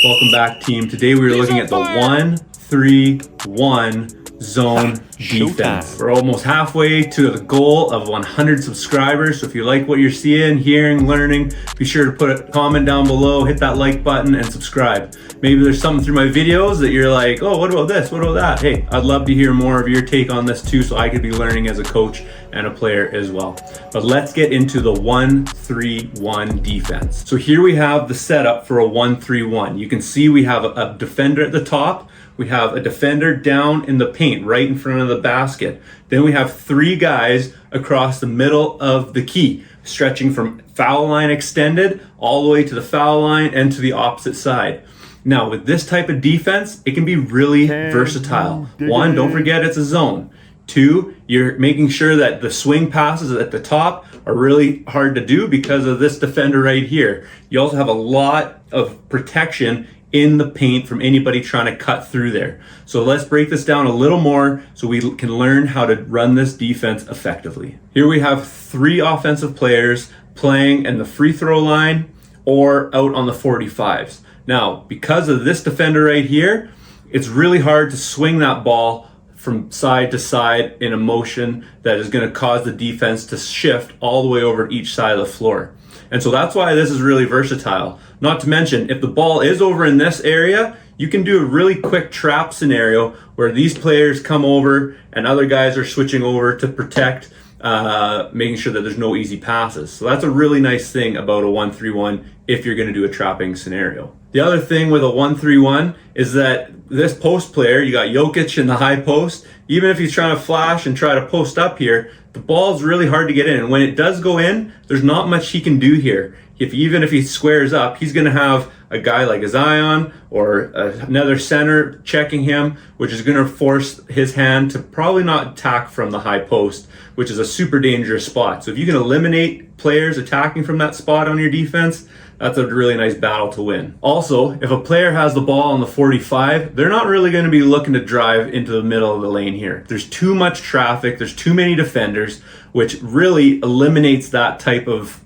Welcome back, team. Today we are looking at the 1-3-1 zone defense. We're almost halfway to the goal of 100 subscribers. So if you like what you're seeing, hearing, learning, be sure to put a comment down below, hit that like button, and subscribe. Maybe there's something through my videos that you're like, oh, what about this? What about that? Hey, I'd love to hear more of your take on this too, so I could be learning as a coach and a player as well. But let's get into the 1-3-1 defense. So here we have the setup for a 1-3-1. You can see we have a defender at the top. We have a defender down in the paint right in front of the basket. Then we have three guys across the middle of the key, stretching from foul line extended all the way to the foul line and to the opposite side. Now with this type of defense, it can be really versatile. One, don't forget it's a zone. Two, you're making sure that the swing passes at the top are really hard to do because of this defender right here. You also have a lot of protection in the paint from anybody trying to cut through there. So let's break this down a little more so we can learn how to run this defense effectively. Here we have three offensive players playing in the free throw line or out on the 45s. Now, because of this defender right here, it's really hard to swing that ball from side to side in a motion that is going to cause the defense to shift all the way over to each side of the floor. And so that's why this is really versatile. Not to mention, if the ball is over in this area, you can do a really quick trap scenario where these players come over and other guys are switching over to protect, making sure that there's no easy passes. So that's a really nice thing about a 1-3-1 if you're going to do a trapping scenario. The other thing with a 1-3-1 is that this post player, you got Jokic in the high post. Even if he's trying to flash and try to post up here, the ball's really hard to get in. And when it does go in, there's not much he can do here. Even if he squares up, he's going to have a guy like a Zion or another center checking him, which is going to force his hand to probably not attack from the high post, which is a super dangerous spot. So if you can eliminate players attacking from that spot on your defense, that's a really nice battle to win. Also, if a player has the ball on the 45, they're not really going to be looking to drive into the middle of the lane here. There's too much traffic, there's too many defenders, which really eliminates that type of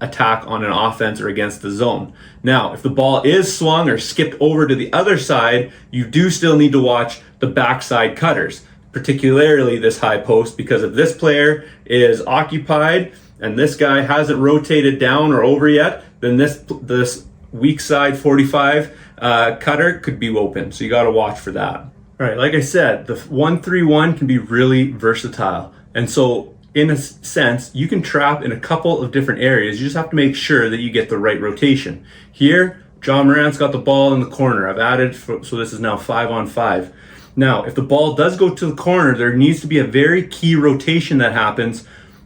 attack on an offense or against the zone. Now, if the ball is swung or skipped over to the other side, you do still need to watch the backside cutters, particularly this high post, because if this player is occupied and this guy hasn't rotated down or over yet, then this weak side 45 cutter could be open. So you got to watch for that. All right, like I said, the 1-3-1 can be really versatile. And so in a sense, you can trap in a couple of different areas. You just have to make sure that you get the right rotation. Here, Ja Morant's got the ball in the corner. I've added, so this is now 5-on-5. Now, if the ball does go to the corner, there needs to be a very key rotation that happens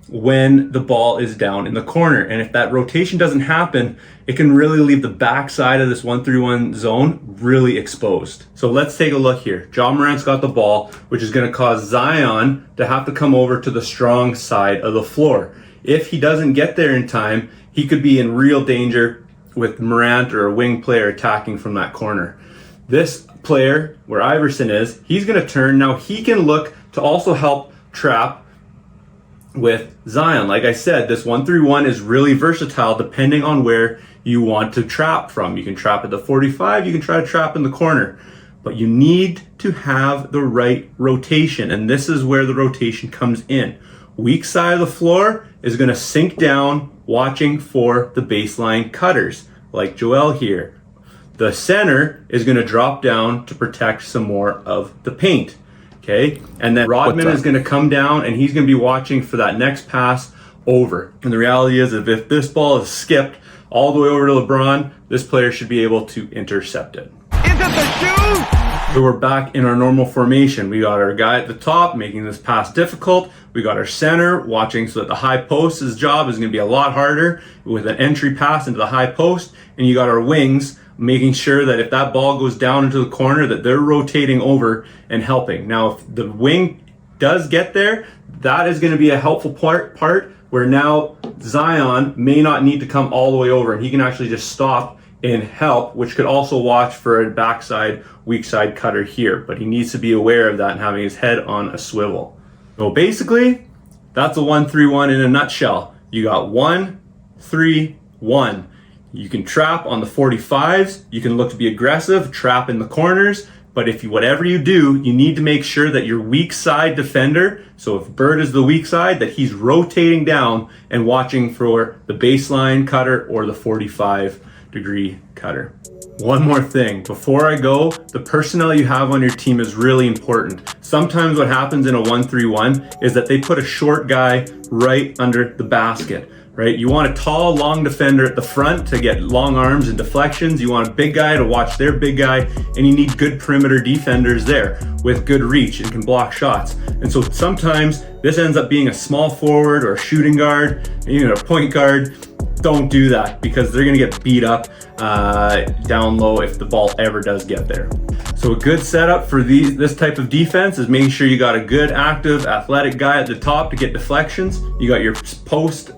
when the ball is down in the corner. And if that rotation doesn't happen, it can really leave the backside of this 1-3-1 zone really exposed. So let's take a look here. Ja Morant's got the ball, which is going to cause Zion to have to come over to the strong side of the floor. If he doesn't get there in time, he could be in real danger with Morant or a wing player attacking from that corner. This player, where Iverson is, he's going to turn. Now he can look to also help trap with Zion. Like I said, this 1-3-1 is really versatile depending on where you want to trap from. You can trap at the 45, you can try to trap in the corner, but you need to have the right rotation, and this is where the rotation comes in. Weak side of the floor is going to sink down, watching for the baseline cutters, like Joel here. The center is going to drop down to protect some more of the paint. Okay, and then Rodman is going to come down and he's going to be watching for that next pass over. And the reality is, if this ball is skipped all the way over to LeBron, this player should be able to intercept it. Is it the shoe? So we're back in our normal formation. We got our guy at the top making this pass difficult. We got our center watching so that the high post's job is going to be a lot harder with an entry pass into the high post. And you got our wings making sure that if that ball goes down into the corner, that they're rotating over and helping. Now, if the wing does get there, that is going to be a helpful part where now Zion may not need to come all the way over and he can actually just stop and help, which could also watch for a backside, weak side cutter here. But he needs to be aware of that and having his head on a swivel. So basically, that's a 1-3-1 in a nutshell. You got 1-3-1. You can trap on the 45s. You can look to be aggressive, trap in the corners. But whatever you do, you need to make sure that your weak side defender, so if Bird is the weak side, that he's rotating down and watching for the baseline cutter or the 45-degree cutter. One more thing, before I go, the personnel you have on your team is really important. Sometimes what happens in a 1-3-1 is that they put a short guy right under the basket. Right? You want a tall, long defender at the front to get long arms and deflections. You want a big guy to watch their big guy, and you need good perimeter defenders there with good reach and can block shots. And so sometimes this ends up being a small forward or a shooting guard, a point guard. Don't do that because they're gonna get beat up down low if the ball ever does get there. So a good setup for this type of defense is making sure you got a good, active, athletic guy at the top to get deflections. You got your post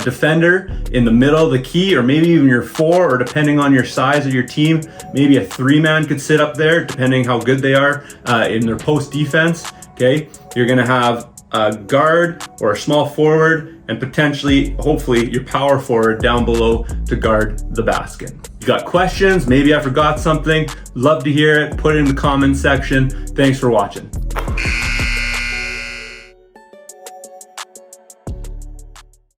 defender in the middle of the key, or maybe even your 4, or depending on your size of your team, maybe a 3-man could sit up there depending how good they are in their post defense. Okay, you're gonna have a guard or a small forward, and potentially, hopefully, your power forward down below to guard the basket. You got questions? Maybe I forgot something. Love to hear it. Put it in the comment section. Thanks for watching.